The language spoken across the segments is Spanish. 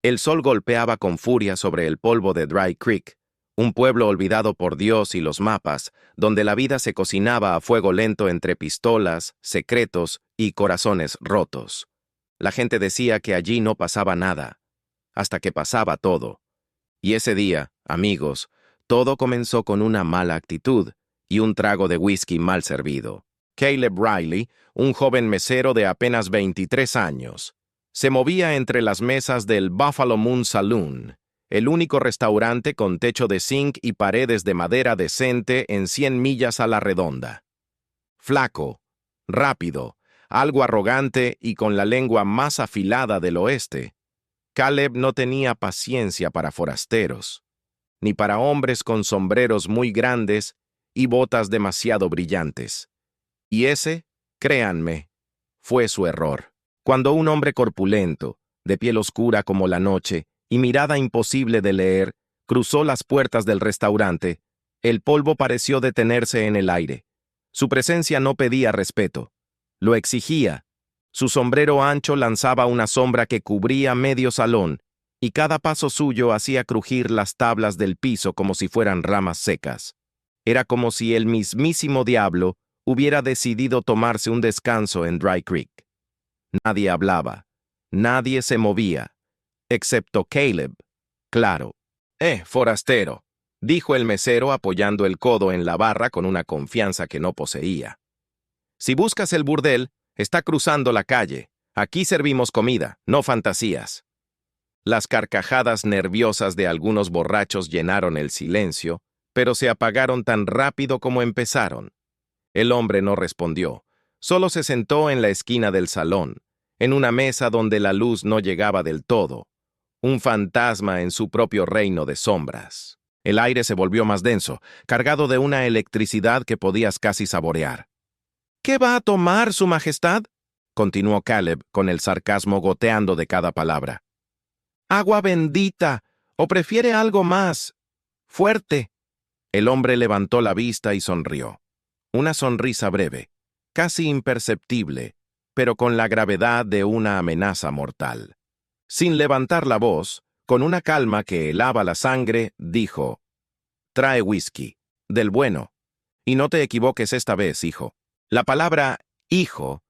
El sol golpeaba con furia sobre el polvo de Dry Creek, un pueblo olvidado por Dios y los mapas, donde la vida se cocinaba a fuego lento entre pistolas, secretos y corazones rotos. La gente decía que allí no pasaba nada, hasta que pasaba todo. Y ese día, amigos, todo comenzó con una mala actitud y un trago de whisky mal servido. Caleb Riley, un joven mesero de apenas 23 años, se movía entre las mesas del Buffalo Moon Saloon, el único restaurante con techo de zinc y paredes de madera decente en 100 millas a la redonda. Flaco, rápido, algo arrogante y con la lengua más afilada del oeste, Caleb no tenía paciencia para forasteros, ni para hombres con sombreros muy grandes y botas demasiado brillantes. Y ese, créanme, fue su error. Cuando un hombre corpulento, de piel oscura como la noche y mirada imposible de leer, cruzó las puertas del restaurante, el polvo pareció detenerse en el aire. Su presencia no pedía respeto, lo exigía. Su sombrero ancho lanzaba una sombra que cubría medio salón, y cada paso suyo hacía crujir las tablas del piso como si fueran ramas secas. Era como si el mismísimo diablo hubiera decidido tomarse un descanso en Dry Creek. Nadie hablaba, nadie se movía, excepto Caleb. Claro. Forastero, dijo el mesero apoyando el codo en la barra con una confianza que no poseía. Si buscas el burdel, está cruzando la calle. Aquí servimos comida, no fantasías. Las carcajadas nerviosas de algunos borrachos llenaron el silencio, pero se apagaron tan rápido como empezaron. El hombre no respondió, solo se sentó en la esquina del salón, en una mesa donde la luz no llegaba del todo, un fantasma en su propio reino de sombras. El aire se volvió más denso, cargado de una electricidad que podías casi saborear. ¿Qué va a tomar, Su Majestad?, continuó Caleb con el sarcasmo goteando de cada palabra. «Agua bendita, o prefiere algo más fuerte». El hombre levantó la vista y sonrió. Una sonrisa breve, casi imperceptible, pero con la gravedad de una amenaza mortal. Sin levantar la voz, con una calma que helaba la sangre, dijo: «Trae whisky, del bueno. Y no te equivoques esta vez, hijo». La palabra «hijo»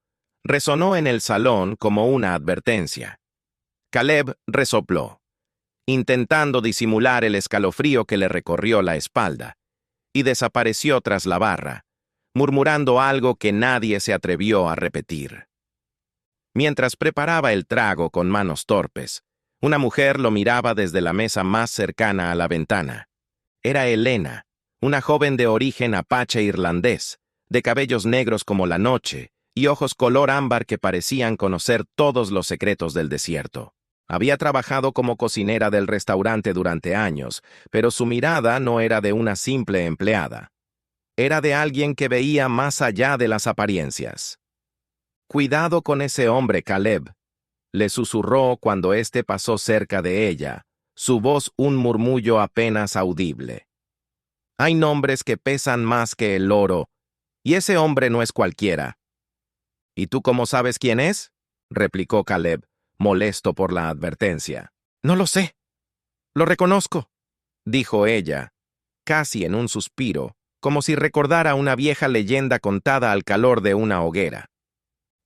resonó en el salón como una advertencia. Caleb resopló, intentando disimular el escalofrío que le recorrió la espalda, y desapareció tras la barra, murmurando algo que nadie se atrevió a repetir. Mientras preparaba el trago con manos torpes, una mujer lo miraba desde la mesa más cercana a la ventana. Era Helena, una joven de origen apache irlandés, de cabellos negros como la noche y ojos color ámbar que parecían conocer todos los secretos del desierto. Había trabajado como cocinera del restaurante durante años, pero su mirada no era de una simple empleada. Era de alguien que veía más allá de las apariencias. «Cuidado con ese hombre, Caleb», le susurró cuando éste pasó cerca de ella, su voz un murmullo apenas audible. «Hay nombres que pesan más que el oro, y ese hombre no es cualquiera». «¿Y tú cómo sabes quién es?», replicó Caleb, molesto por la advertencia. «No lo sé. Lo reconozco», dijo ella, casi en un suspiro, como si recordara una vieja leyenda contada al calor de una hoguera.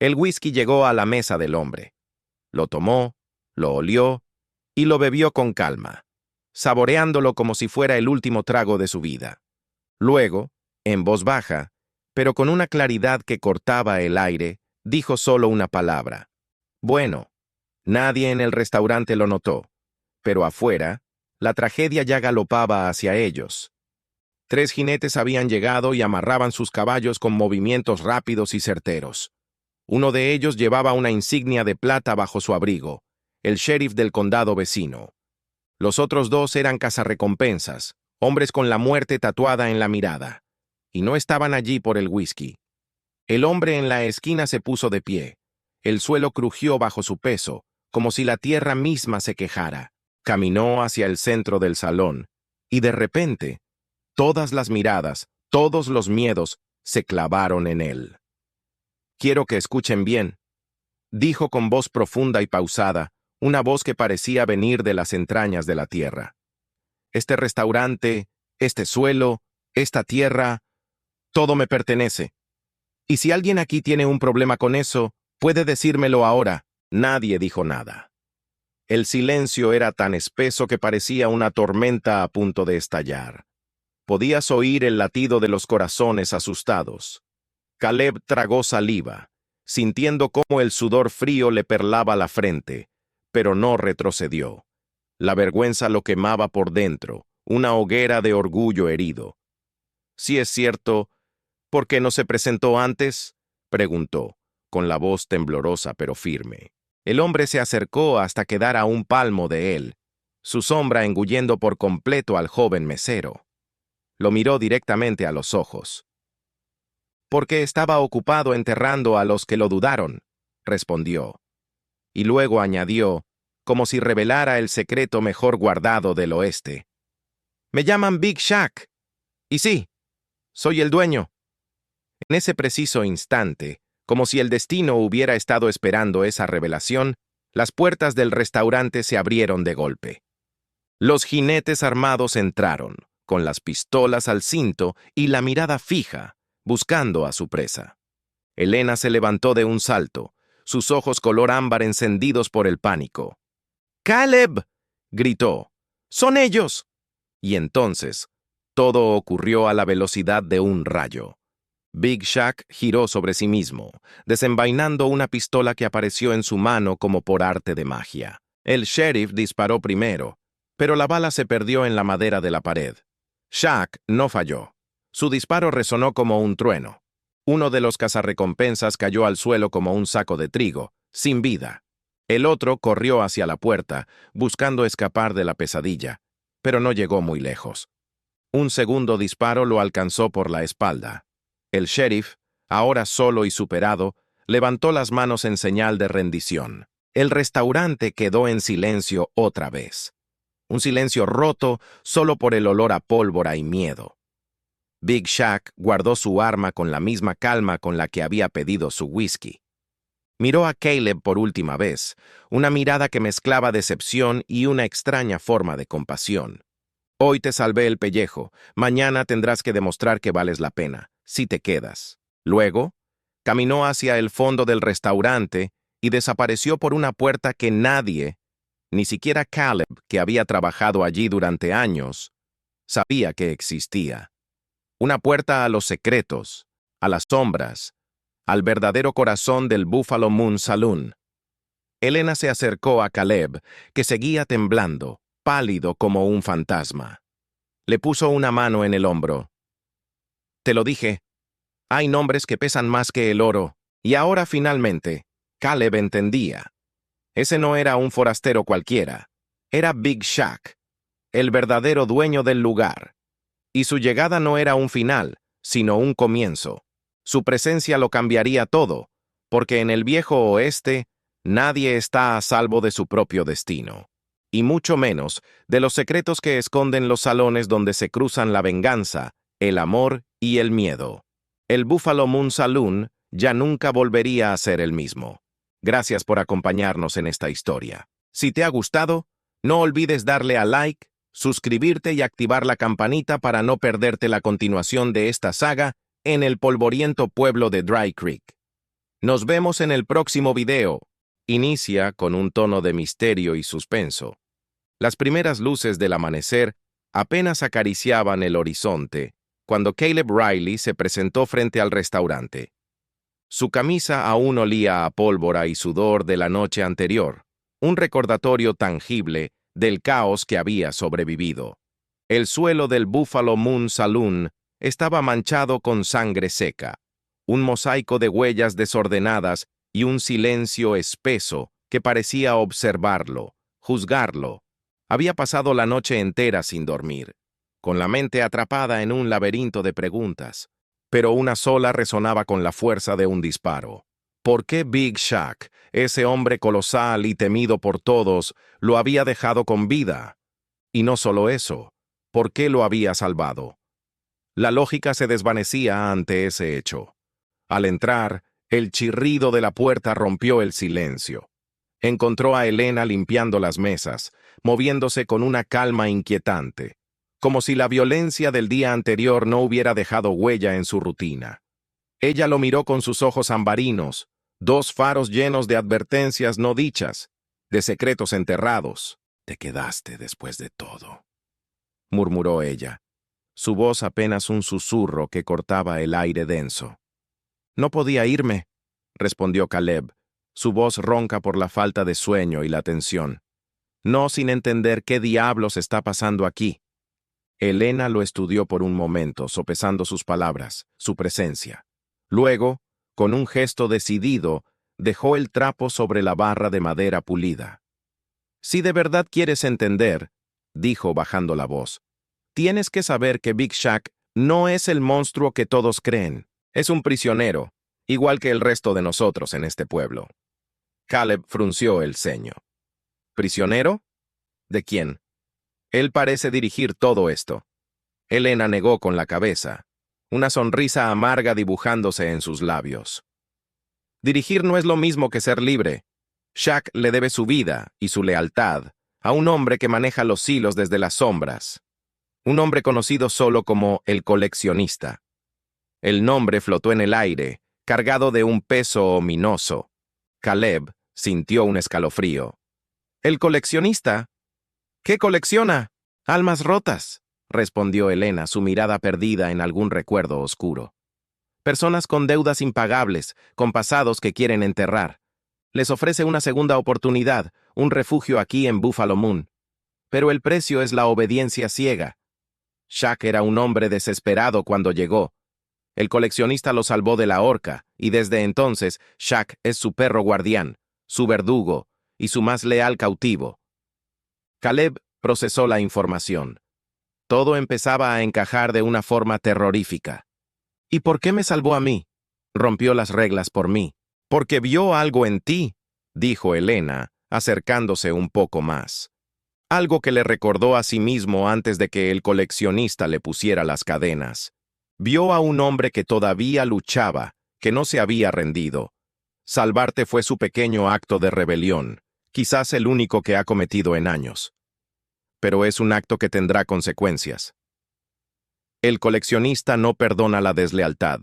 El whisky llegó a la mesa del hombre. Lo tomó, lo olió y lo bebió con calma, saboreándolo como si fuera el último trago de su vida. Luego, en voz baja, pero con una claridad que cortaba el aire, dijo solo una palabra. Bueno, nadie en el restaurante lo notó, pero afuera, la tragedia ya galopaba hacia ellos. 3 jinetes habían llegado y amarraban sus caballos con movimientos rápidos y certeros. Uno de ellos llevaba una insignia de plata bajo su abrigo, el sheriff del condado vecino. Los otros 2 eran cazarrecompensas, hombres con la muerte tatuada en la mirada, y no estaban allí por el whisky. El hombre en la esquina se puso de pie. El suelo crujió bajo su peso, como si la tierra misma se quejara. Caminó hacia el centro del salón, y de repente, todas las miradas, todos los miedos, se clavaron en él. «Quiero que escuchen bien», dijo con voz profunda y pausada, una voz que parecía venir de las entrañas de la tierra. Este restaurante, este suelo, esta tierra, todo me pertenece. Y si alguien aquí tiene un problema con eso, puede decírmelo ahora. Nadie dijo nada. El silencio era tan espeso que parecía una tormenta a punto de estallar. Podías oír el latido de los corazones asustados. Caleb tragó saliva, sintiendo cómo el sudor frío le perlaba la frente, pero no retrocedió. La vergüenza lo quemaba por dentro, una hoguera de orgullo herido. «Si es cierto, ¿por qué no se presentó antes?», preguntó, con la voz temblorosa pero firme. El hombre se acercó hasta quedar a un palmo de él, su sombra engullendo por completo al joven mesero. Lo miró directamente a los ojos. «Porque estaba ocupado enterrando a los que lo dudaron», respondió. Y luego añadió, como si revelara el secreto mejor guardado del oeste. «Me llaman Big Shack. Y sí, soy el dueño». En ese preciso instante, como si el destino hubiera estado esperando esa revelación, las puertas del restaurante se abrieron de golpe. Los jinetes armados entraron, con las pistolas al cinto y la mirada fija, buscando a su presa. Elena se levantó de un salto, sus ojos color ámbar encendidos por el pánico. «¡Caleb!», gritó. «¡Son ellos!». Y entonces, todo ocurrió a la velocidad de un rayo. Big Shack giró sobre sí mismo, desenvainando una pistola que apareció en su mano como por arte de magia. El sheriff disparó primero, pero la bala se perdió en la madera de la pared. Shack no falló. Su disparo resonó como un trueno. Uno de los cazarrecompensas cayó al suelo como un saco de trigo, sin vida. El otro corrió hacia la puerta, buscando escapar de la pesadilla, pero no llegó muy lejos. Un segundo disparo lo alcanzó por la espalda. El sheriff, ahora solo y superado, levantó las manos en señal de rendición. El restaurante quedó en silencio otra vez. Un silencio roto solo por el olor a pólvora y miedo. Big Shack guardó su arma con la misma calma con la que había pedido su whisky. Miró a Caleb por última vez, una mirada que mezclaba decepción y una extraña forma de compasión. «Hoy te salvé el pellejo, mañana tendrás que demostrar que vales la pena, si te quedas». Luego, caminó hacia el fondo del restaurante y desapareció por una puerta que nadie, ni siquiera Caleb, que había trabajado allí durante años, sabía que existía. Una puerta a los secretos, a las sombras, al verdadero corazón del Buffalo Moon Saloon. Elena se acercó a Caleb, que seguía temblando, pálido como un fantasma. Le puso una mano en el hombro. «Te lo dije, hay nombres que pesan más que el oro». Y ahora finalmente, Caleb entendía. Ese no era un forastero cualquiera. Era Big Shack, el verdadero dueño del lugar. Y su llegada no era un final, sino un comienzo. Su presencia lo cambiaría todo, porque en el viejo oeste nadie está a salvo de su propio destino, y mucho menos de los secretos que esconden los salones donde se cruzan la venganza, el amor y el miedo. El Buffalo Moon Saloon ya nunca volvería a ser el mismo. Gracias por acompañarnos en esta historia. Si te ha gustado, no olvides darle a like, suscribirte y activar la campanita para no perderte la continuación de esta saga en el polvoriento pueblo de Dry Creek. Nos vemos en el próximo video. Inicia con un tono de misterio y suspenso. Las primeras luces del amanecer apenas acariciaban el horizonte cuando Caleb Riley se presentó frente al restaurante. Su camisa aún olía a pólvora y sudor de la noche anterior, un recordatorio tangible del caos que había sobrevivido. El suelo del Buffalo Moon Saloon estaba manchado con sangre seca, un mosaico de huellas desordenadas y un silencio espeso que parecía observarlo, juzgarlo. Había pasado la noche entera sin dormir, con la mente atrapada en un laberinto de preguntas, pero una sola resonaba con la fuerza de un disparo. ¿Por qué Big Shack, ese hombre colosal y temido por todos, lo había dejado con vida? Y no solo eso, ¿por qué lo había salvado? La lógica se desvanecía ante ese hecho. Al entrar, el chirrido de la puerta rompió el silencio. Encontró a Elena limpiando las mesas, moviéndose con una calma inquietante, como si la violencia del día anterior no hubiera dejado huella en su rutina. Ella lo miró con sus ojos ambarinos, dos faros llenos de advertencias no dichas, de secretos enterrados. «Te quedaste después de todo», murmuró ella, su voz apenas un susurro que cortaba el aire denso. «No podía irme», respondió Caleb, su voz ronca por la falta de sueño y la tensión. «No sin entender qué diablos está pasando aquí». Elena lo estudió por un momento, sopesando sus palabras, su presencia. Luego, con un gesto decidido, dejó el trapo sobre la barra de madera pulida. «Si de verdad quieres entender», dijo bajando la voz, «tienes que saber que Big Shack no es el monstruo que todos creen. Es un prisionero, igual que el resto de nosotros en este pueblo». Caleb frunció el ceño. «¿Prisionero? ¿De quién?» «Él parece dirigir todo esto». Elena negó con la cabeza, una sonrisa amarga dibujándose en sus labios. «Dirigir no es lo mismo que ser libre. Shack le debe su vida y su lealtad a un hombre que maneja los hilos desde las sombras. Un hombre conocido solo como el coleccionista». El nombre flotó en el aire, cargado de un peso ominoso. Caleb sintió un escalofrío. «¿El coleccionista? ¿Qué colecciona? Almas rotas», respondió Elena, su mirada perdida en algún recuerdo oscuro. «Personas con deudas impagables, con pasados que quieren enterrar. Les ofrece una segunda oportunidad, un refugio aquí en Buffalo Moon. Pero el precio es la obediencia ciega. Shack era un hombre desesperado cuando llegó. El coleccionista lo salvó de la horca, y desde entonces Shack es su perro guardián, su verdugo y su más leal cautivo». Caleb procesó la información. Todo empezaba a encajar de una forma terrorífica. «¿Y por qué me salvó a mí? Rompió las reglas por mí. Porque vio algo en ti», dijo Elena, acercándose un poco más. Algo que le recordó a sí mismo antes de que el coleccionista le pusiera las cadenas. Vio a un hombre que todavía luchaba, que no se había rendido. Salvarte fue su pequeño acto de rebelión, quizás el único que ha cometido en años. Pero es un acto que tendrá consecuencias. El coleccionista no perdona la deslealtad.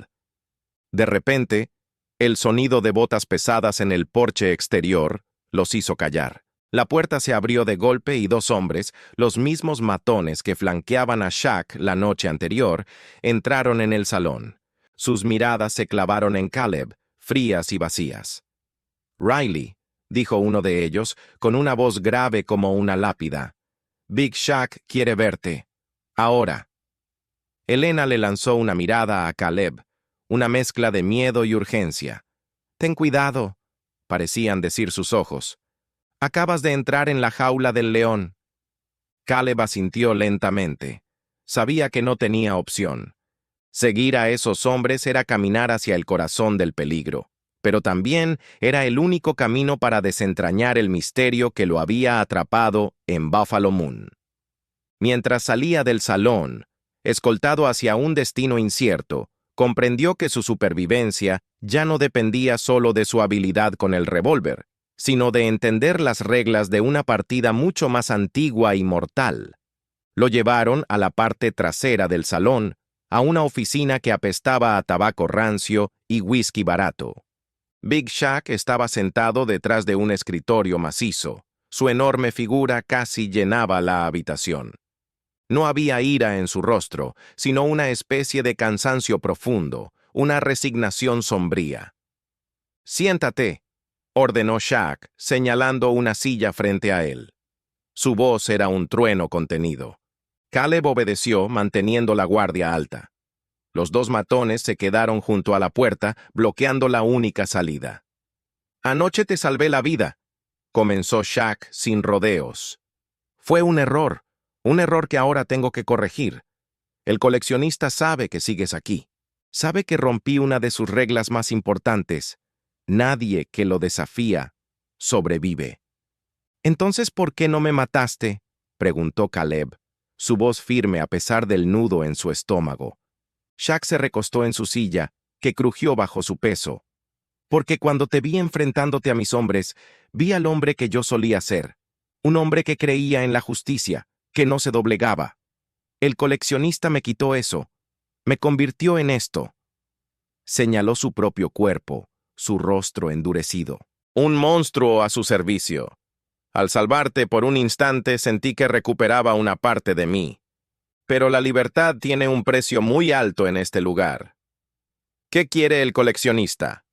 De repente, el sonido de botas pesadas en el porche exterior los hizo callar. La puerta se abrió de golpe y dos hombres, los mismos matones que flanqueaban a Shack la noche anterior, entraron en el salón. Sus miradas se clavaron en Caleb, frías y vacías. «Riley», dijo uno de ellos, con una voz grave como una lápida. «Big Shack quiere verte. Ahora». Elena le lanzó una mirada a Caleb, una mezcla de miedo y urgencia. «Ten cuidado», parecían decir sus ojos. «Acabas de entrar en la jaula del león». Caleb asintió lentamente. Sabía que no tenía opción. Seguir a esos hombres era caminar hacia el corazón del peligro, pero también era el único camino para desentrañar el misterio que lo había atrapado en Buffalo Moon. Mientras salía del salón, escoltado hacia un destino incierto, comprendió que su supervivencia ya no dependía solo de su habilidad con el revólver, sino de entender las reglas de una partida mucho más antigua y mortal. Lo llevaron a la parte trasera del salón, a una oficina que apestaba a tabaco rancio y whisky barato. Big Shack estaba sentado detrás de un escritorio macizo. Su enorme figura casi llenaba la habitación. No había ira en su rostro, sino una especie de cansancio profundo, una resignación sombría. «Siéntate», ordenó Shack, señalando una silla frente a él. Su voz era un trueno contenido. Caleb obedeció, manteniendo la guardia alta. Los dos matones se quedaron junto a la puerta, bloqueando la única salida. «Anoche te salvé la vida», comenzó Shack sin rodeos. «Fue un error que ahora tengo que corregir. El coleccionista sabe que sigues aquí. Sabe que rompí una de sus reglas más importantes. Nadie que lo desafía sobrevive». «Entonces, ¿por qué no me mataste?», preguntó Caleb, su voz firme a pesar del nudo en su estómago. Shack se recostó en su silla, que crujió bajo su peso. porque cuando te vi enfrentándote a mis hombres, vi al hombre que yo solía ser, un hombre que creía en la justicia, que no se doblegaba. El coleccionista me quitó eso, me convirtió en esto. Señaló su propio cuerpo, su rostro endurecido. Un monstruo a su servicio. Al salvarte por un instante sentí que recuperaba una parte de mí. Pero la libertad tiene un precio muy alto en este lugar. ¿Qué quiere el coleccionista?,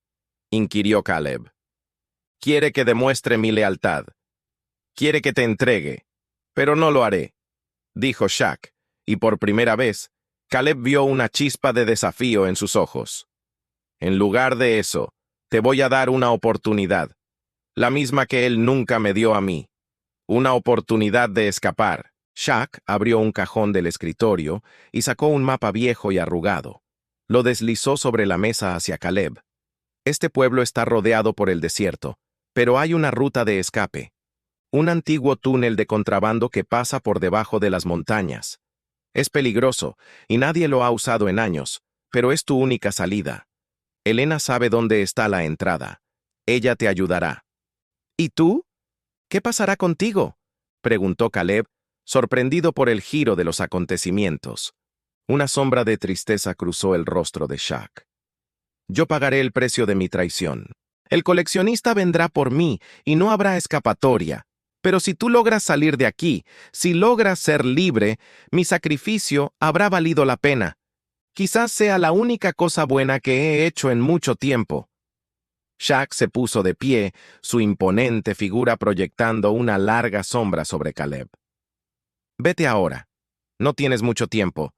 inquirió Caleb. Quiere que demuestre mi lealtad. Quiere que te entregue. Pero no lo haré, dijo Shaq, y por primera vez, Caleb vio una chispa de desafío en sus ojos. En lugar de eso, te voy a dar una oportunidad, la misma que él nunca me dio a mí. Una oportunidad de escapar. Shaq abrió un cajón del escritorio y sacó un mapa viejo y arrugado. Lo deslizó sobre la mesa hacia Caleb. Este pueblo está rodeado por el desierto, pero hay una ruta de escape. Un antiguo túnel de contrabando que pasa por debajo de las montañas. Es peligroso y nadie lo ha usado en años, pero es tu única salida. Elena sabe dónde está la entrada. Ella te ayudará. ¿Y tú? ¿Qué pasará contigo?, preguntó Caleb, sorprendido por el giro de los acontecimientos. Una sombra de tristeza cruzó el rostro de Shaq. Yo pagaré el precio de mi traición. El coleccionista vendrá por mí y no habrá escapatoria. Pero si tú logras salir de aquí, si logras ser libre, mi sacrificio habrá valido la pena. Quizás sea la única cosa buena que he hecho en mucho tiempo. Shaq se puso de pie, su imponente figura proyectando una larga sombra sobre Caleb. Vete ahora. No tienes mucho tiempo.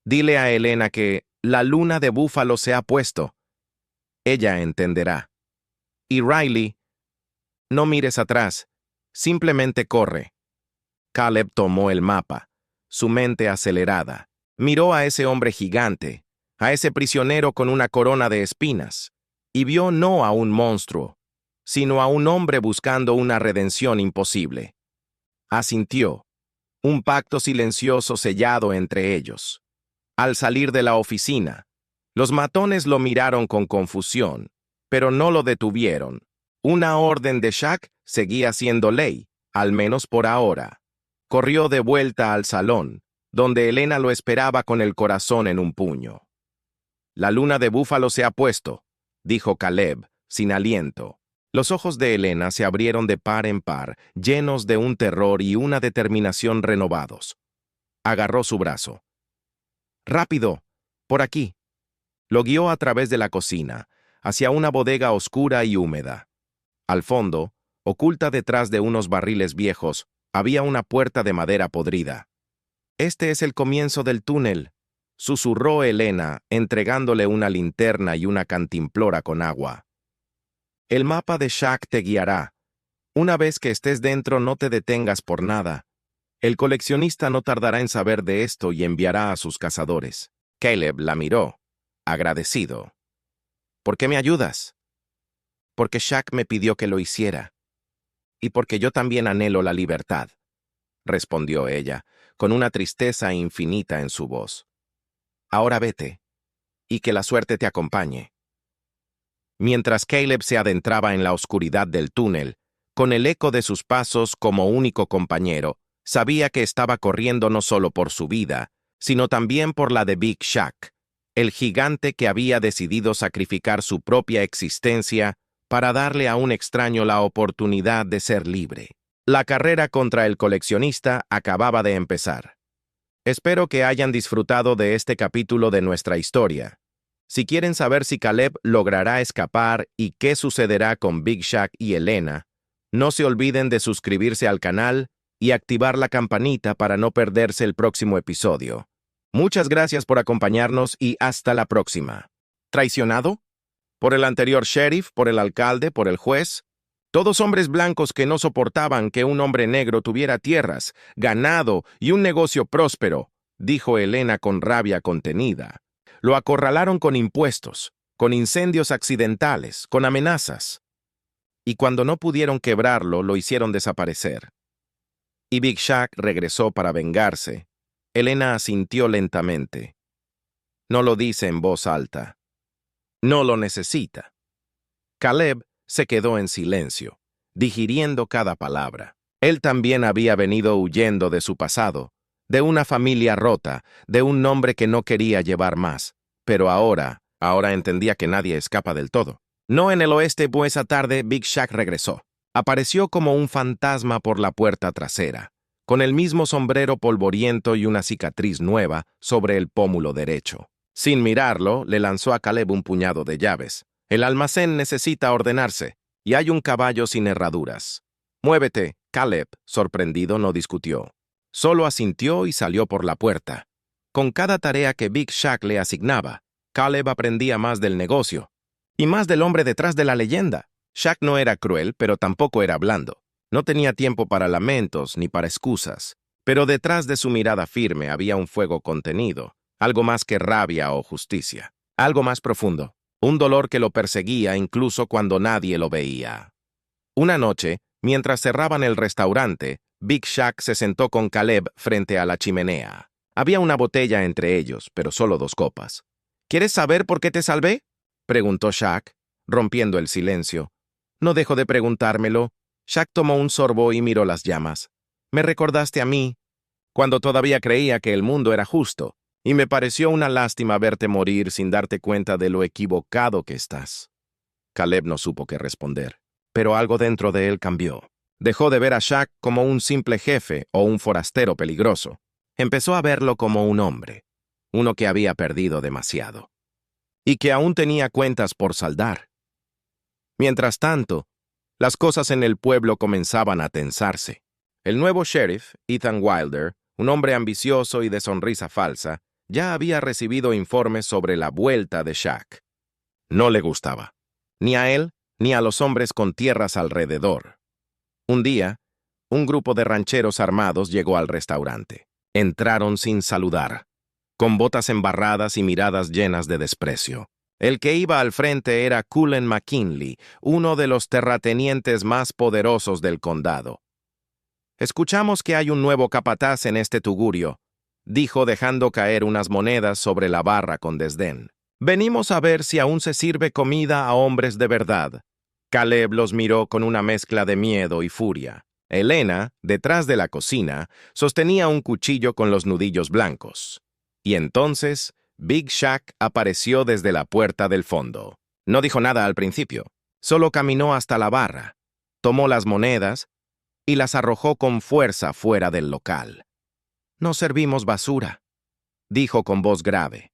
Dile a Elena que la luna de búfalo se ha puesto. Ella entenderá. Y Riley, no mires atrás. Simplemente corre. Caleb tomó el mapa, su mente acelerada. Miró a ese hombre gigante, a ese prisionero con una corona de espinas, y vio no a un monstruo, sino a un hombre buscando una redención imposible. Asintió, un pacto silencioso sellado entre ellos. Al salir de la oficina, los matones lo miraron con confusión, pero no lo detuvieron. Una orden de Shaq seguía siendo ley, al menos por ahora. Corrió de vuelta al salón, donde Elena lo esperaba con el corazón en un puño. La luna de búfalo se ha puesto, dijo Caleb, sin aliento. Los ojos de Elena se abrieron de par en par, llenos de un terror y una determinación renovados. Agarró su brazo. «Rápido, por aquí». Lo guió a través de la cocina, hacia una bodega oscura y húmeda. Al fondo, oculta detrás de unos barriles viejos, había una puerta de madera podrida. «Este es el comienzo del túnel», susurró Elena, entregándole una linterna y una cantimplora con agua. «El mapa de Shaq te guiará. Una vez que estés dentro, no te detengas por nada. El coleccionista no tardará en saber de esto y enviará a sus cazadores». Caleb la miró, agradecido. «¿Por qué me ayudas?» «Porque Shaq me pidió que lo hiciera. Y porque yo también anhelo la libertad», respondió ella, con una tristeza infinita en su voz. «Ahora vete, y que la suerte te acompañe». Mientras Caleb se adentraba en la oscuridad del túnel, con el eco de sus pasos como único compañero, sabía que estaba corriendo no solo por su vida, sino también por la de Big Shaq, el gigante que había decidido sacrificar su propia existencia para darle a un extraño la oportunidad de ser libre. La carrera contra el coleccionista acababa de empezar. Espero que hayan disfrutado de este capítulo de nuestra historia. Si quieren saber si Caleb logrará escapar y qué sucederá con Big Shaq y Elena, no se olviden de suscribirse al canal y activar la campanita para no perderse el próximo episodio. Muchas gracias por acompañarnos y hasta la próxima. ¿Traicionado? ¿Por el anterior sheriff, por el alcalde, por el juez? Todos hombres blancos que no soportaban que un hombre negro tuviera tierras, ganado y un negocio próspero, dijo Elena con rabia contenida. Lo acorralaron con impuestos, con incendios accidentales, con amenazas. Y cuando no pudieron quebrarlo, lo hicieron desaparecer. Y Big Shaq regresó para vengarse. Elena asintió lentamente. No lo dice en voz alta. No lo necesita. Caleb se quedó en silencio, digiriendo cada palabra. Él también había venido huyendo de su pasado, de una familia rota, de un nombre que no quería llevar más. Pero ahora entendía que nadie escapa del todo. No en el oeste, pues esa tarde Big Shaq regresó. Apareció como un fantasma por la puerta trasera, con el mismo sombrero polvoriento y una cicatriz nueva sobre el pómulo derecho. Sin mirarlo, le lanzó a Caleb un puñado de llaves. El almacén necesita ordenarse, y hay un caballo sin herraduras. Muévete. Caleb, sorprendido, no discutió. Solo asintió y salió por la puerta. Con cada tarea que Big Shaq le asignaba, Caleb aprendía más del negocio, y más del hombre detrás de la leyenda. Shaq no era cruel, pero tampoco era blando. No tenía tiempo para lamentos ni para excusas, pero detrás de su mirada firme había un fuego contenido, algo más que rabia o justicia, algo más profundo, un dolor que lo perseguía incluso cuando nadie lo veía. Una noche, mientras cerraban el restaurante, Big Shaq se sentó con Caleb frente a la chimenea. Había una botella entre ellos, pero solo 2 copas. ¿Quieres saber por qué te salvé?, preguntó Shaq, rompiendo el silencio. No dejo de preguntármelo. Shaq tomó un sorbo y miró las llamas. Me recordaste a mí, cuando todavía creía que el mundo era justo, y me pareció una lástima verte morir sin darte cuenta de lo equivocado que estás. Caleb no supo qué responder, pero algo dentro de él cambió. Dejó de ver a Shaq como un simple jefe o un forastero peligroso. Empezó a verlo como un hombre, uno que había perdido demasiado, y que aún tenía cuentas por saldar. Mientras tanto, las cosas en el pueblo comenzaban a tensarse. El nuevo sheriff, Ethan Wilder, un hombre ambicioso y de sonrisa falsa, ya había recibido informes sobre la vuelta de Shaq. No le gustaba, ni a él ni a los hombres con tierras alrededor. Un día, un grupo de rancheros armados llegó al restaurante. Entraron sin saludar, con botas embarradas y miradas llenas de desprecio. El que iba al frente era Cullen McKinley, uno de los terratenientes más poderosos del condado. «Escuchamos que hay un nuevo capataz en este tugurio», dijo dejando caer unas monedas sobre la barra con desdén. «Venimos a ver si aún se sirve comida a hombres de verdad». Caleb los miró con una mezcla de miedo y furia. Elena, detrás de la cocina, sostenía un cuchillo con los nudillos blancos. Y entonces, Big Shaq apareció desde la puerta del fondo. No dijo nada al principio, solo caminó hasta la barra, tomó las monedas y las arrojó con fuerza fuera del local. «No servimos basura», dijo con voz grave.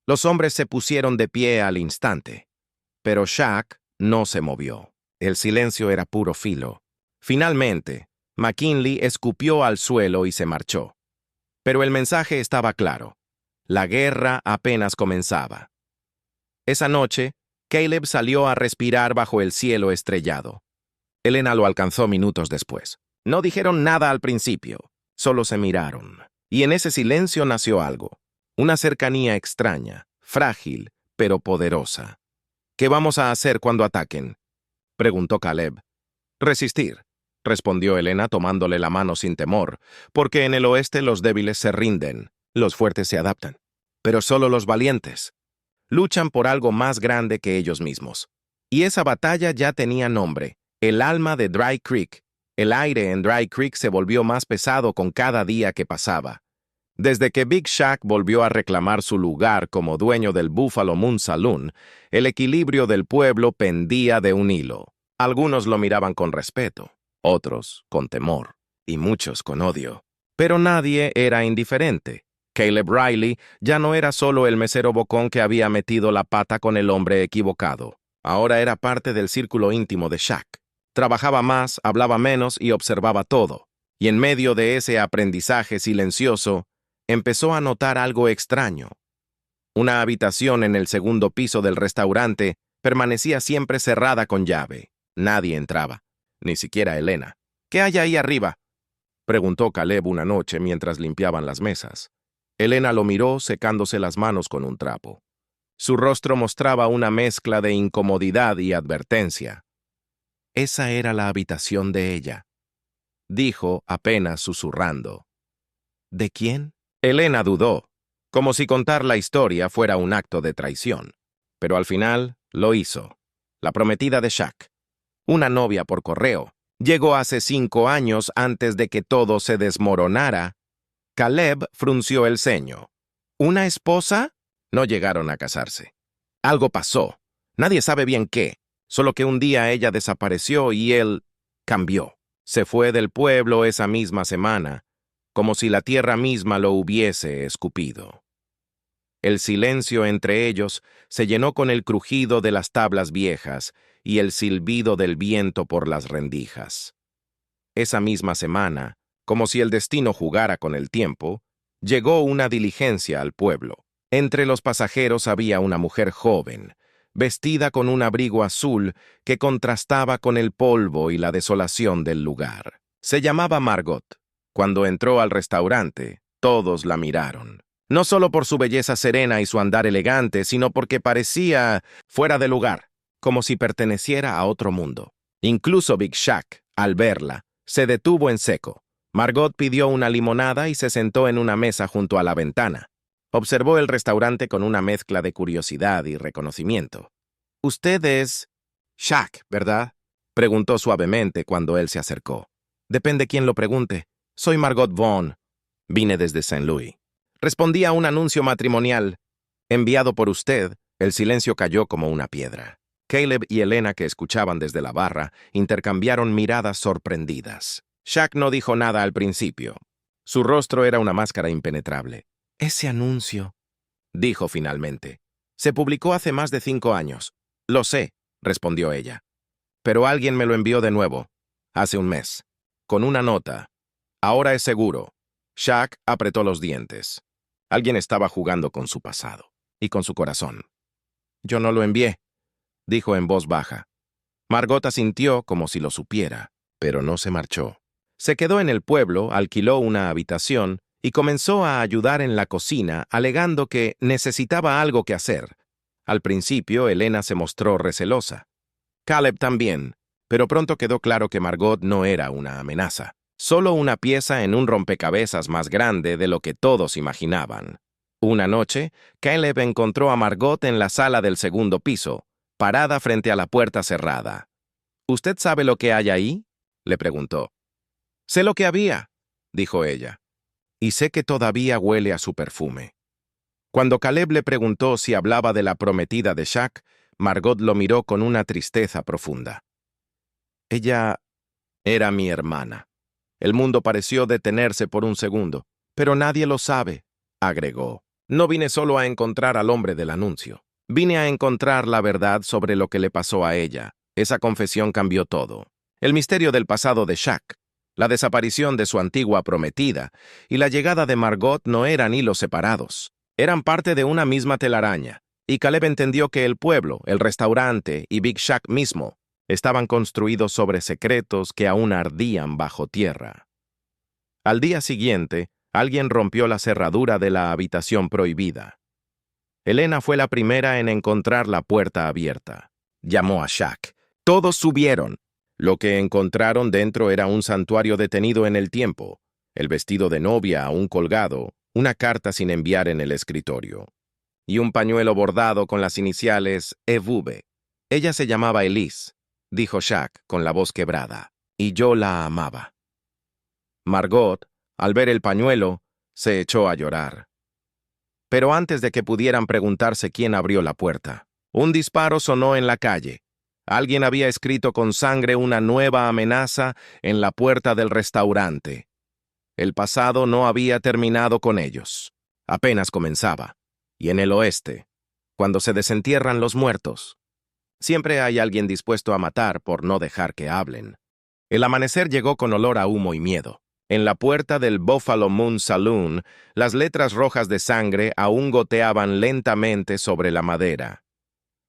Los hombres se pusieron de pie al instante, pero Shaq no se movió. El silencio era puro filo. Finalmente, McKinley escupió al suelo y se marchó. Pero el mensaje estaba claro. La guerra apenas comenzaba. Esa noche, Caleb salió a respirar bajo el cielo estrellado. Elena lo alcanzó minutos después. No dijeron nada al principio, solo se miraron. Y en ese silencio nació algo. Una cercanía extraña, frágil, pero poderosa. «¿Qué vamos a hacer cuando ataquen?», preguntó Caleb. «Resistir», respondió Elena tomándole la mano sin temor, porque en el oeste los débiles se rinden, los fuertes se adaptan. Pero solo los valientes luchan por algo más grande que ellos mismos. Y esa batalla ya tenía nombre, el alma de Dry Creek. El aire en Dry Creek se volvió más pesado con cada día que pasaba. Desde que Big Shaq volvió a reclamar su lugar como dueño del Buffalo Moon Saloon, el equilibrio del pueblo pendía de un hilo. Algunos lo miraban con respeto, otros con temor, y muchos con odio. Pero nadie era indiferente. Caleb Riley ya no era solo el mesero bocón que había metido la pata con el hombre equivocado. Ahora era parte del círculo íntimo de Shaq. Trabajaba más, hablaba menos y observaba todo. Y en medio de ese aprendizaje silencioso, empezó a notar algo extraño. Una habitación en el segundo piso del restaurante permanecía siempre cerrada con llave. Nadie entraba, ni siquiera Elena. «¿Qué hay ahí arriba?», preguntó Caleb una noche mientras limpiaban las mesas. Elena lo miró secándose las manos con un trapo. Su rostro mostraba una mezcla de incomodidad y advertencia. «Esa era la habitación de ella», dijo apenas susurrando. «¿De quién?». Elena dudó, como si contar la historia fuera un acto de traición. Pero al final lo hizo. la prometida de Shaq. Una novia por correo. Llegó hace 5 años antes de que todo se desmoronara. Caleb frunció el ceño. ¿Una esposa? No llegaron a casarse. Algo pasó. Nadie sabe bien qué. Solo que un día ella desapareció y él cambió. Se fue del pueblo esa misma semana, como si la tierra misma lo hubiese escupido. El silencio entre ellos se llenó con el crujido de las tablas viejas y el silbido del viento por las rendijas. Esa misma semana, como si el destino jugara con el tiempo, llegó una diligencia al pueblo. Entre los pasajeros había una mujer joven, vestida con un abrigo azul que contrastaba con el polvo y la desolación del lugar. Se llamaba Margot. Cuando entró al restaurante, todos la miraron. No solo por su belleza serena y su andar elegante, sino porque parecía fuera de lugar, como si perteneciera a otro mundo. Incluso Big Shaq, al verla, se detuvo en seco. Margot pidió una limonada y se sentó en una mesa junto a la ventana. Observó el restaurante con una mezcla de curiosidad y reconocimiento. «Usted es Shaq, ¿verdad?», preguntó suavemente cuando él se acercó. «Depende quién lo pregunte. Soy Margot Vaughn. Vine desde St. Louis. Respondí a un anuncio matrimonial enviado por usted». El silencio cayó como una piedra. Caleb y Elena, que escuchaban desde la barra, intercambiaron miradas sorprendidas. Shaq no dijo nada al principio. Su rostro era una máscara impenetrable. «Ese anuncio», dijo finalmente, «se publicó hace más de 5 años. Lo sé», respondió ella. «Pero alguien me lo envió de nuevo, hace un mes, con una nota. Ahora es seguro». Shaq apretó los dientes. Alguien estaba jugando con su pasado y con su corazón. «Yo no lo envié», dijo en voz baja. Margot asintió como si lo supiera, pero no se marchó. Se quedó en el pueblo, alquiló una habitación y comenzó a ayudar en la cocina, alegando que necesitaba algo que hacer. Al principio, Elena se mostró recelosa. Caleb también, pero pronto quedó claro que Margot no era una amenaza, solo una pieza en un rompecabezas más grande de lo que todos imaginaban. Una noche, Caleb encontró a Margot en la sala del segundo piso, parada frente a la puerta cerrada. «¿Usted sabe lo que hay ahí?», le preguntó. «Sé lo que había», dijo ella. «Y sé que todavía huele a su perfume». Cuando Caleb le preguntó si hablaba de la prometida de Shaq, Margot lo miró con una tristeza profunda. «Ella era mi hermana». El mundo pareció detenerse por un segundo. «Pero nadie lo sabe», agregó. «No vine solo a encontrar al hombre del anuncio. Vine a encontrar la verdad sobre lo que le pasó a ella». Esa confesión cambió todo. El misterio del pasado de Shaq, la desaparición de su antigua prometida y la llegada de Margot no eran hilos separados. Eran parte de una misma telaraña, y Caleb entendió que el pueblo, el restaurante y Big Shaq mismo estaban construidos sobre secretos que aún ardían bajo tierra. Al día siguiente, alguien rompió la cerradura de la habitación prohibida. Elena fue la primera en encontrar la puerta abierta. Llamó a Shaq. Todos subieron. Lo que encontraron dentro era un santuario detenido en el tiempo, el vestido de novia aún colgado, una carta sin enviar en el escritorio, y un pañuelo bordado con las iniciales EV. Ella se llamaba Elise, dijo Shaq con la voz quebrada, y yo la amaba. Margot, al ver el pañuelo, se echó a llorar. Pero antes de que pudieran preguntarse quién abrió la puerta, un disparo sonó en la calle. Alguien había escrito con sangre una nueva amenaza en la puerta del restaurante. El pasado no había terminado con ellos. Apenas comenzaba. Y en el oeste, cuando se desentierran los muertos, siempre hay alguien dispuesto a matar por no dejar que hablen. El amanecer llegó con olor a humo y miedo. En la puerta del Buffalo Moon Saloon, las letras rojas de sangre aún goteaban lentamente sobre la madera.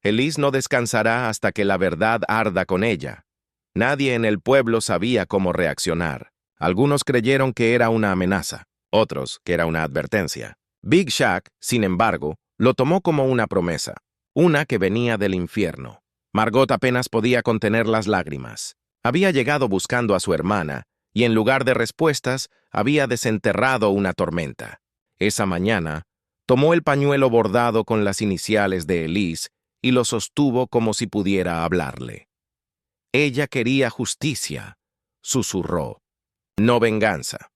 Elise no descansará hasta que la verdad arda con ella. Nadie en el pueblo sabía cómo reaccionar. Algunos creyeron que era una amenaza, otros que era una advertencia. Big Shaq, sin embargo, lo tomó como una promesa, una que venía del infierno. Margot apenas podía contener las lágrimas. Había llegado buscando a su hermana, y en lugar de respuestas, había desenterrado una tormenta. Esa mañana, tomó el pañuelo bordado con las iniciales de Elise y lo sostuvo como si pudiera hablarle. Ella quería justicia, susurró, no venganza.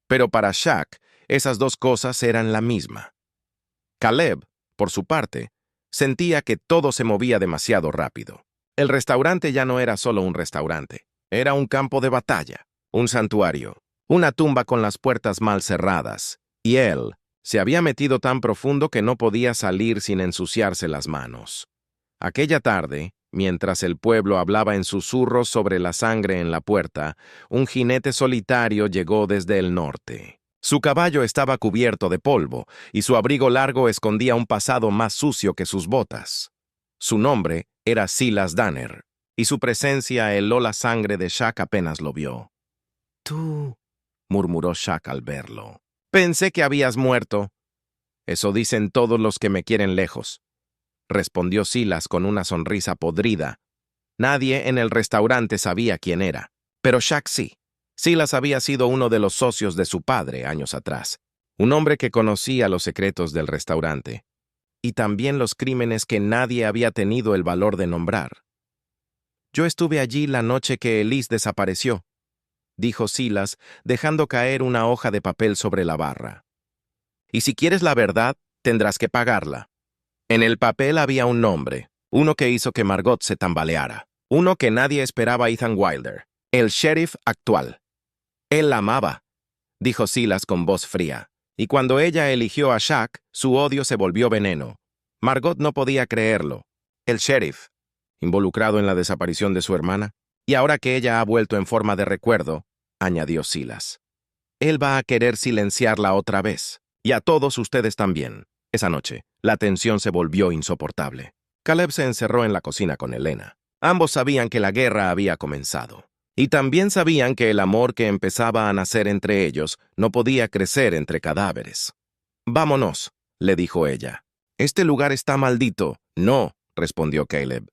Pero para Shaq, esas dos cosas eran la misma. Caleb, por su parte, sentía que todo se movía demasiado rápido. El restaurante ya no era solo un restaurante, era un campo de batalla, un santuario, una tumba con las puertas mal cerradas, y él se había metido tan profundo que no podía salir sin ensuciarse las manos. Aquella tarde, mientras el pueblo hablaba en susurros sobre la sangre en la puerta, un jinete solitario llegó desde el norte. Su caballo estaba cubierto de polvo, y su abrigo largo escondía un pasado más sucio que sus botas. Su nombre era Silas Danner, y su presencia heló la sangre de Shaq apenas lo vio. «Tú», murmuró Shaq al verlo. «Pensé que habías muerto». «Eso dicen todos los que me quieren lejos», respondió Silas con una sonrisa podrida. Nadie en el restaurante sabía quién era, pero Shaq sí. Silas había sido uno de los socios de su padre años atrás, un hombre que conocía los secretos del restaurante, y también los crímenes que nadie había tenido el valor de nombrar. «Yo estuve allí la noche que Elise desapareció», dijo Silas, dejando caer una hoja de papel sobre la barra. «Y si quieres la verdad, tendrás que pagarla». En el papel había un nombre, uno que hizo que Margot se tambaleara, uno que nadie esperaba: Ethan Wilder, el sheriff actual. Él la amaba, dijo Silas con voz fría, y cuando ella eligió a Shaq, su odio se volvió veneno. Margot no podía creerlo. El sheriff, involucrado en la desaparición de su hermana, y ahora que ella ha vuelto en forma de recuerdo, añadió Silas. Él va a querer silenciarla otra vez, y a todos ustedes también. Esa noche, la tensión se volvió insoportable. Caleb se encerró en la cocina con Elena. Ambos sabían que la guerra había comenzado. Y también sabían que el amor que empezaba a nacer entre ellos no podía crecer entre cadáveres. «Vámonos», le dijo ella. «Este lugar está maldito». «No», respondió Caleb.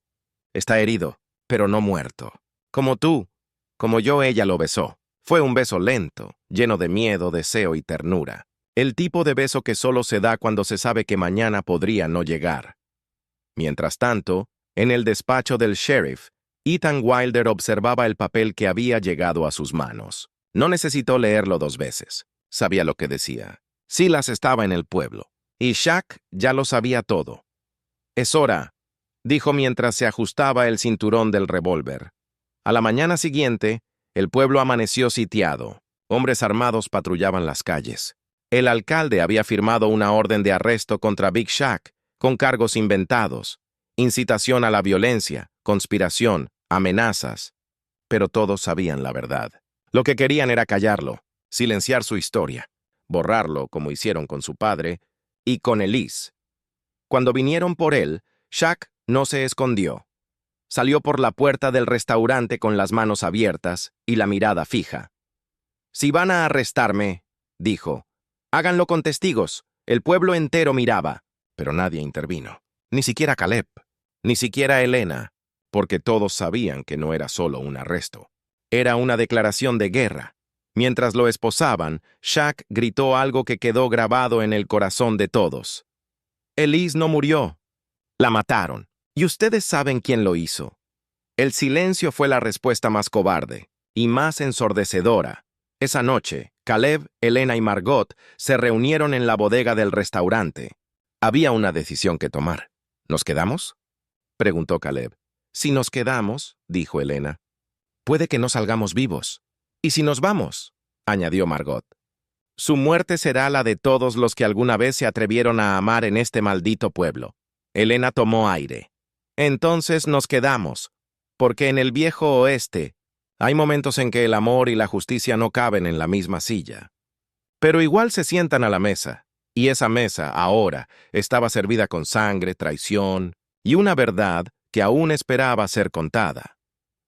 «Está herido, pero no muerto. Como tú, como yo». Ella lo besó. Fue un beso lento, lleno de miedo, deseo y ternura. El tipo de beso que solo se da cuando se sabe que mañana podría no llegar. Mientras tanto, en el despacho del sheriff, Ethan Wilder observaba el papel que había llegado a sus manos. No necesitó leerlo 2 veces. Sabía lo que decía. Silas estaba en el pueblo, y Shaq ya lo sabía todo. «Es hora», dijo mientras se ajustaba el cinturón del revólver. A la mañana siguiente, el pueblo amaneció sitiado. Hombres armados patrullaban las calles. El alcalde había firmado una orden de arresto contra Big Shaq, con cargos inventados, incitación a la violencia, conspiración, amenazas. Pero todos sabían la verdad. Lo que querían era callarlo, silenciar su historia, borrarlo como hicieron con su padre y con Elise. Cuando vinieron por él, Shaq no se escondió. Salió por la puerta del restaurante con las manos abiertas y la mirada fija. «Si van a arrestarme», dijo, «háganlo con testigos». El pueblo entero miraba, pero nadie intervino. Ni siquiera Caleb, ni siquiera Elena, porque todos sabían que no era solo un arresto. Era una declaración de guerra. Mientras lo esposaban, Shaq gritó algo que quedó grabado en el corazón de todos. «Elise no murió. La mataron. Y ustedes saben quién lo hizo». El silencio fue la respuesta más cobarde y más ensordecedora. Esa noche, Caleb, Elena y Margot se reunieron en la bodega del restaurante. Había una decisión que tomar. «¿Nos quedamos?», preguntó Caleb. «Si nos quedamos», dijo Elena, «puede que no salgamos vivos». «¿Y si nos vamos?», añadió Margot. «Su muerte será la de todos los que alguna vez se atrevieron a amar en este maldito pueblo». Elena tomó aire. «Entonces nos quedamos, porque en el viejo oeste hay momentos en que el amor y la justicia no caben en la misma silla. Pero igual se sientan a la mesa, y esa mesa, ahora, estaba servida con sangre, traición y una verdad que aún esperaba ser contada.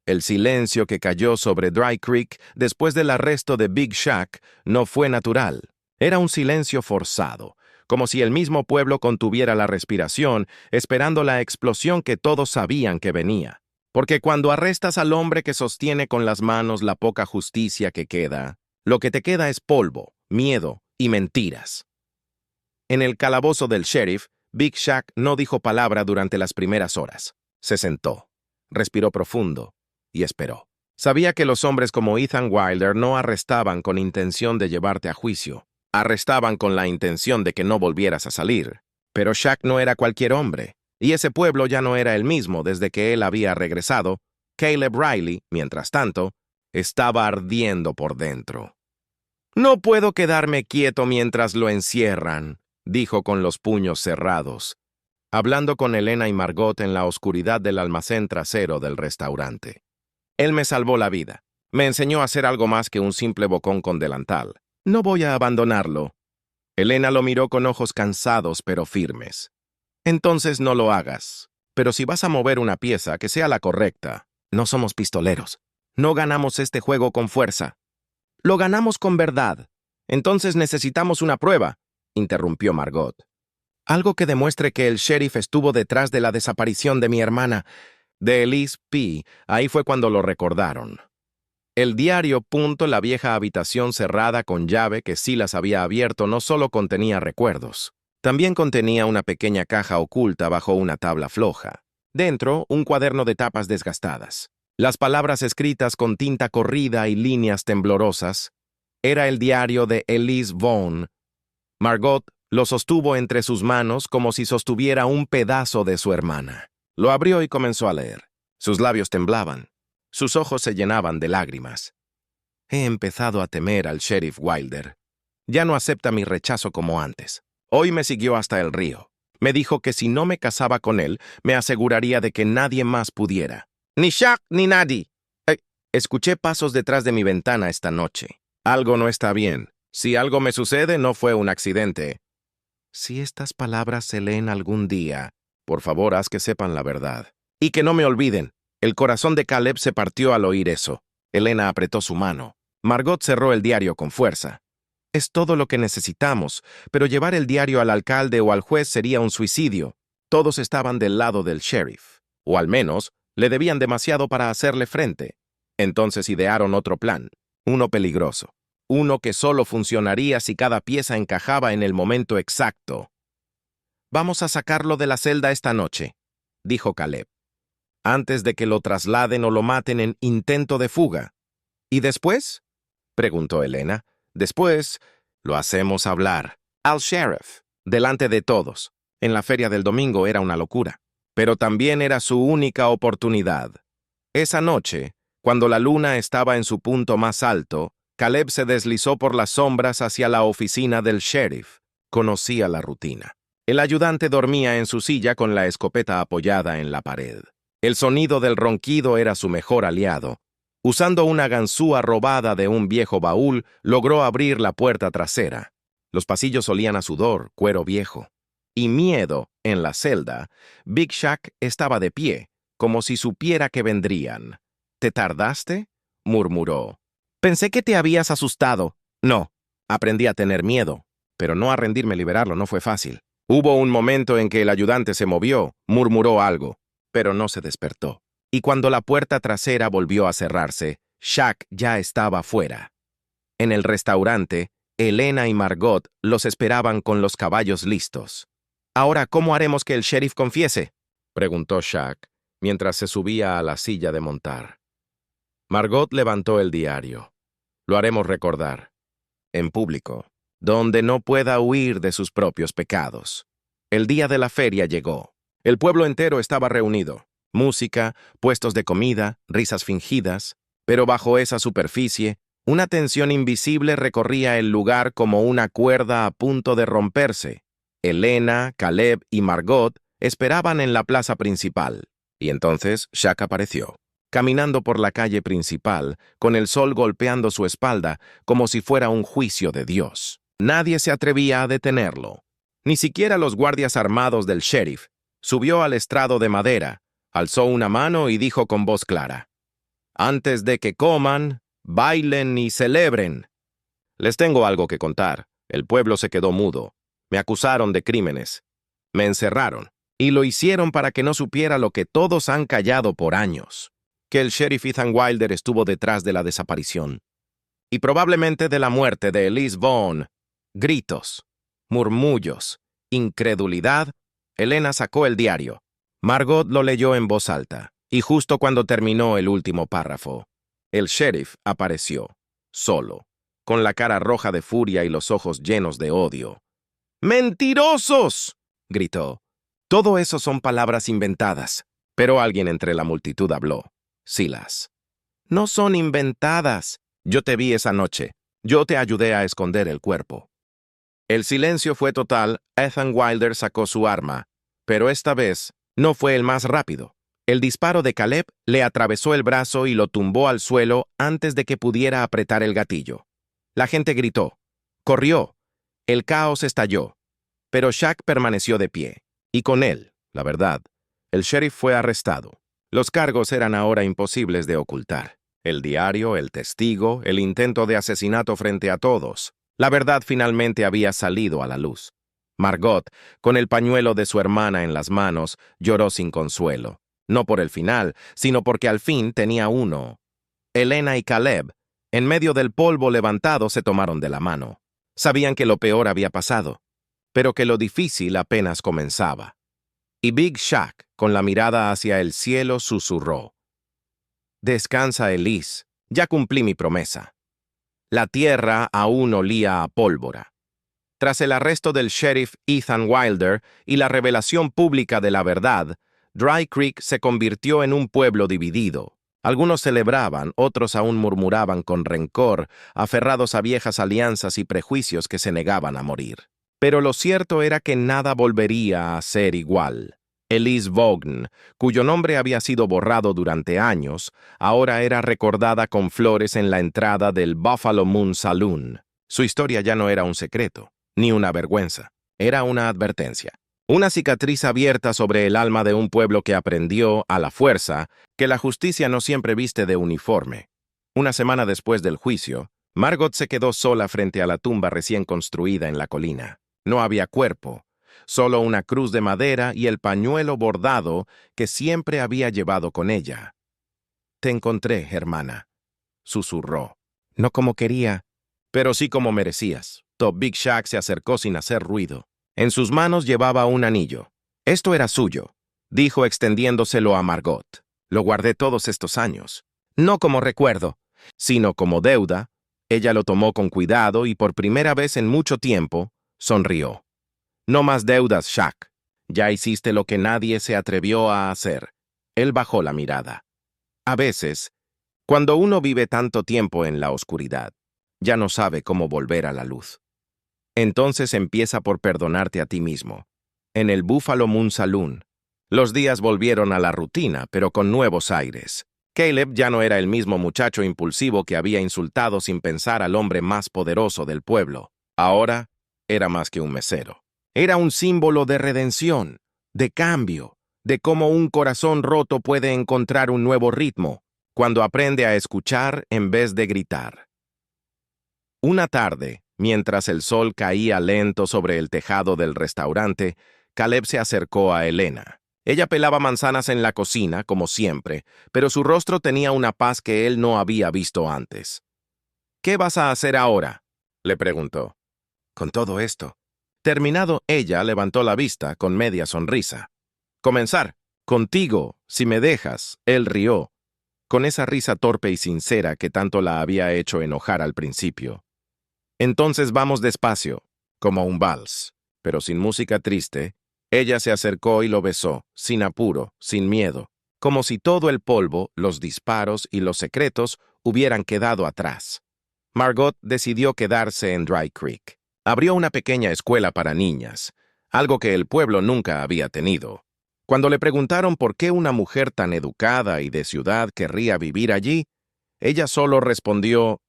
El silencio que cayó sobre Dry Creek después del arresto de Big Shaq no fue natural. Era un silencio forzado, como si el mismo pueblo contuviera la respiración, esperando la explosión que todos sabían que venía. Porque cuando arrestas al hombre que sostiene con las manos la poca justicia que queda, lo que te queda es polvo, miedo y mentiras. En el calabozo del sheriff, Big Shaq no dijo palabra durante las primeras horas. Se sentó, respiró profundo y esperó. Sabía que los hombres como Ethan Wilder no arrestaban con intención de llevarte a juicio. Arrestaban con la intención de que no volvieras a salir. Pero Shaq no era cualquier hombre, y ese pueblo ya no era el mismo desde que él había regresado. Caleb Riley, mientras tanto, estaba ardiendo por dentro. «No puedo quedarme quieto mientras lo encierran», dijo con los puños cerrados, hablando con Elena y Margot en la oscuridad del almacén trasero del restaurante. «Él me salvó la vida. Me enseñó a ser algo más que un simple bocón con delantal. No voy a abandonarlo». Elena lo miró con ojos cansados pero firmes. «Entonces no lo hagas. Pero si vas a mover una pieza, que sea la correcta. No somos pistoleros. No ganamos este juego con fuerza. Lo ganamos con verdad. Entonces necesitamos una prueba», interrumpió Margot. «Algo que demuestre que el sheriff estuvo detrás de la desaparición de mi hermana, de Elise P. Ahí fue cuando lo recordaron. El diario, la vieja habitación cerrada con llave que Silas había abierto, no solo contenía recuerdos. También contenía una pequeña caja oculta bajo una tabla floja. Dentro, un cuaderno de tapas desgastadas. Las palabras escritas con tinta corrida y líneas temblorosas. Era el diario de Elise Vaughn. Margot lo sostuvo entre sus manos como si sostuviera un pedazo de su hermana. Lo abrió y comenzó a leer. Sus labios temblaban. Sus ojos se llenaban de lágrimas. «He empezado a temer al sheriff Wilder. Ya no acepta mi rechazo como antes. Hoy me siguió hasta el río. Me dijo que si no me casaba con él, me aseguraría de que nadie más pudiera. Ni Shaq ni nadie. Escuché pasos detrás de mi ventana esta noche. Algo no está bien. Si algo me sucede, no fue un accidente. Si estas palabras se leen algún día, por favor, haz que sepan la verdad. Y que no me olviden». El corazón de Caleb se partió al oír eso. Elena apretó su mano. Margot cerró el diario con fuerza. «Es todo lo que necesitamos, pero llevar el diario al alcalde o al juez sería un suicidio». Todos estaban del lado del sheriff, o al menos le debían demasiado para hacerle frente. Entonces idearon otro plan, uno peligroso, uno que solo funcionaría si cada pieza encajaba en el momento exacto. «Vamos a sacarlo de la celda esta noche», dijo Caleb, «antes de que lo trasladen o lo maten en intento de fuga». «¿Y después?», preguntó Elena. «Después, lo hacemos hablar. Al sheriff, delante de todos. En la feria del domingo era una locura. Pero también era su única oportunidad. Esa noche, cuando la luna estaba en su punto más alto, Caleb se deslizó por las sombras hacia la oficina del sheriff. Conocía la rutina. El ayudante dormía en su silla con la escopeta apoyada en la pared. El sonido del ronquido era su mejor aliado. Usando una ganzúa robada de un viejo baúl, logró abrir la puerta trasera. Los pasillos olían a sudor, cuero viejo. Y miedo en la celda. Big Shaq estaba de pie, como si supiera que vendrían. «¿Te tardaste?», murmuró. «Pensé que te habías asustado». «No, aprendí a tener miedo, pero no a rendirme. Liberarlo no fue fácil». Hubo un momento en que el ayudante se movió, murmuró algo, pero no se despertó. Y cuando la puerta trasera volvió a cerrarse, Shaq ya estaba fuera. En el restaurante, Elena y Margot los esperaban con los caballos listos. «Ahora, ¿cómo haremos que el sheriff confiese?», preguntó Shaq, mientras se subía a la silla de montar. Margot levantó el diario. «Lo haremos recordar. En público, donde no pueda huir de sus propios pecados». El día de la feria llegó. El pueblo entero estaba reunido. Música, puestos de comida, risas fingidas. Pero bajo esa superficie, una tensión invisible recorría el lugar como una cuerda a punto de romperse. Elena, Caleb y Margot esperaban en la plaza principal. Y entonces Shaq apareció, caminando por la calle principal, con el sol golpeando su espalda como si fuera un juicio de Dios. Nadie se atrevía a detenerlo. Ni siquiera los guardias armados del sheriff. Subió al estrado de madera, alzó una mano y dijo con voz clara: «Antes de que coman, bailen y celebren. Les tengo algo que contar. El pueblo se quedó mudo. Me acusaron de crímenes. Me encerraron. Y lo hicieron para que no supiera lo que todos han callado por años. Que el sheriff Ethan Wilder estuvo detrás de la desaparición. Y probablemente de la muerte de Elise Vaughn. Gritos, murmullos, incredulidad Elena sacó el diario. Margot lo leyó en voz alta, y justo cuando terminó el último párrafo, el sheriff apareció, solo, con la cara roja de furia y los ojos llenos de odio. ¡Mentirosos!, gritó. Todo eso son palabras inventadas. Pero alguien entre la multitud habló. Silas. No son inventadas. Yo te vi esa noche. Yo te ayudé a esconder el cuerpo. El silencio fue total. Ethan Wilder sacó su arma, pero esta vez no fue el más rápido. El disparo de Caleb le atravesó el brazo y lo tumbó al suelo antes de que pudiera apretar el gatillo. La gente gritó. Corrió. El caos estalló. Pero Shaq permaneció de pie. Y con él, la verdad, el sheriff fue arrestado. Los cargos eran ahora imposibles de ocultar. El diario, el testigo, el intento de asesinato frente a todos. La verdad finalmente había salido a la luz. Margot, con el pañuelo de su hermana en las manos, lloró sin consuelo. No por el final, sino porque al fin tenía uno. Elena y Caleb, en medio del polvo levantado, se tomaron de la mano. Sabían que lo peor había pasado, pero que lo difícil apenas comenzaba. Y Big Shaq, con la mirada hacia el cielo, susurró. Descansa, Elise. Ya cumplí mi promesa. La tierra aún olía a pólvora. Tras el arresto del sheriff Ethan Wilder y la revelación pública de la verdad, Dry Creek se convirtió en un pueblo dividido. Algunos celebraban, otros aún murmuraban con rencor, aferrados a viejas alianzas y prejuicios que se negaban a morir. Pero lo cierto era que nada volvería a ser igual. Elise Vaughn, cuyo nombre había sido borrado durante años, ahora era recordada con flores en la entrada del Buffalo Moon Saloon. Su historia ya no era un secreto, ni una vergüenza. Era una advertencia. Una cicatriz abierta sobre el alma de un pueblo que aprendió, a la fuerza, que la justicia no siempre viste de uniforme. Una semana después del juicio, Margot se quedó sola frente a la tumba recién construida en la colina. No había cuerpo, solo una cruz de madera y el pañuelo bordado que siempre había llevado con ella. «Te encontré, hermana», susurró. «No como quería, pero sí como merecías». Big Shaq se acercó sin hacer ruido. En sus manos llevaba un anillo. «Esto era suyo», dijo extendiéndoselo a Margot. «Lo guardé todos estos años. No como recuerdo, sino como deuda». Ella lo tomó con cuidado y por primera vez en mucho tiempo, sonrió. «No más deudas, Shaq. Ya hiciste lo que nadie se atrevió a hacer». Él bajó la mirada. A veces, cuando uno vive tanto tiempo en la oscuridad, ya no sabe cómo volver a la luz. Entonces empieza por perdonarte a ti mismo. En el Buffalo Moon Saloon, los días volvieron a la rutina, pero con nuevos aires. Caleb ya no era el mismo muchacho impulsivo que había insultado sin pensar al hombre más poderoso del pueblo. Ahora, era más que un mesero. Era un símbolo de redención, de cambio, de cómo un corazón roto puede encontrar un nuevo ritmo cuando aprende a escuchar en vez de gritar. Una tarde, mientras el sol caía lento sobre el tejado del restaurante, Caleb se acercó a Elena. Ella pelaba manzanas en la cocina, como siempre, pero su rostro tenía una paz que él no había visto antes. «¿Qué vas a hacer ahora?», le preguntó. «Con todo esto». Terminado, ella levantó la vista con media sonrisa. «Comenzar. Contigo, si me dejas», él rió, con esa risa torpe y sincera que tanto la había hecho enojar al principio. «Entonces vamos despacio, como un vals». Pero sin música triste, ella se acercó y lo besó, sin apuro, sin miedo, como si todo el polvo, los disparos y los secretos hubieran quedado atrás. Margot decidió quedarse en Dry Creek. Abrió una pequeña escuela para niñas, algo que el pueblo nunca había tenido. Cuando le preguntaron por qué una mujer tan educada y de ciudad querría vivir allí, ella solo respondió,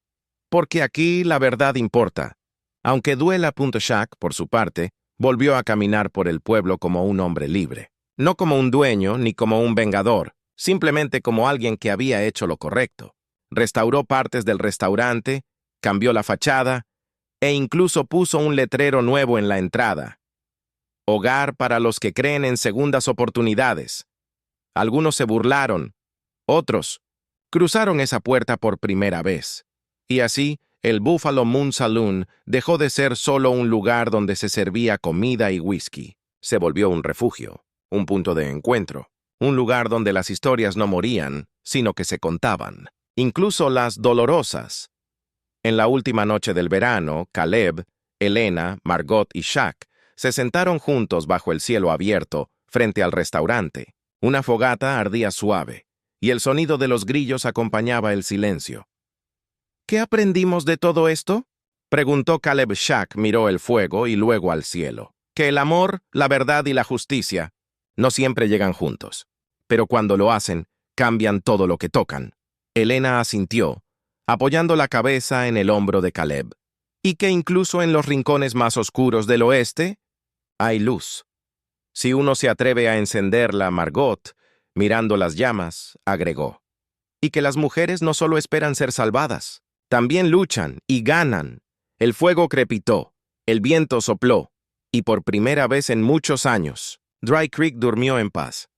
«Porque aquí la verdad importa». Aunque duela, Shaq, por su parte, volvió a caminar por el pueblo como un hombre libre. No como un dueño ni como un vengador, simplemente como alguien que había hecho lo correcto. Restauró partes del restaurante, cambió la fachada e incluso puso un letrero nuevo en la entrada. «Hogar para los que creen en segundas oportunidades». Algunos se burlaron, otros cruzaron esa puerta por primera vez. Y así, el Buffalo Moon Saloon dejó de ser solo un lugar donde se servía comida y whisky. se volvió un refugio, un punto de encuentro, un lugar donde las historias no morían, sino que se contaban, incluso las dolorosas. En la última noche del verano, Caleb, Elena, Margot y Shaq se sentaron juntos bajo el cielo abierto, frente al restaurante. Una fogata ardía suave, y el sonido de los grillos acompañaba el silencio. ¿Qué aprendimos de todo esto? Preguntó Caleb. Shaq miró el fuego y luego al cielo. Que el amor, la verdad y la justicia no siempre llegan juntos, pero cuando lo hacen, cambian todo lo que tocan. Elena asintió, apoyando la cabeza en el hombro de Caleb. Y que incluso en los rincones más oscuros del oeste, hay luz. Si uno se atreve a encenderla, Margot, mirando las llamas, agregó. Y que las mujeres no solo esperan ser salvadas, también luchan y ganan. El fuego crepitó, el viento sopló, y por primera vez en muchos años, Dry Creek durmió en paz.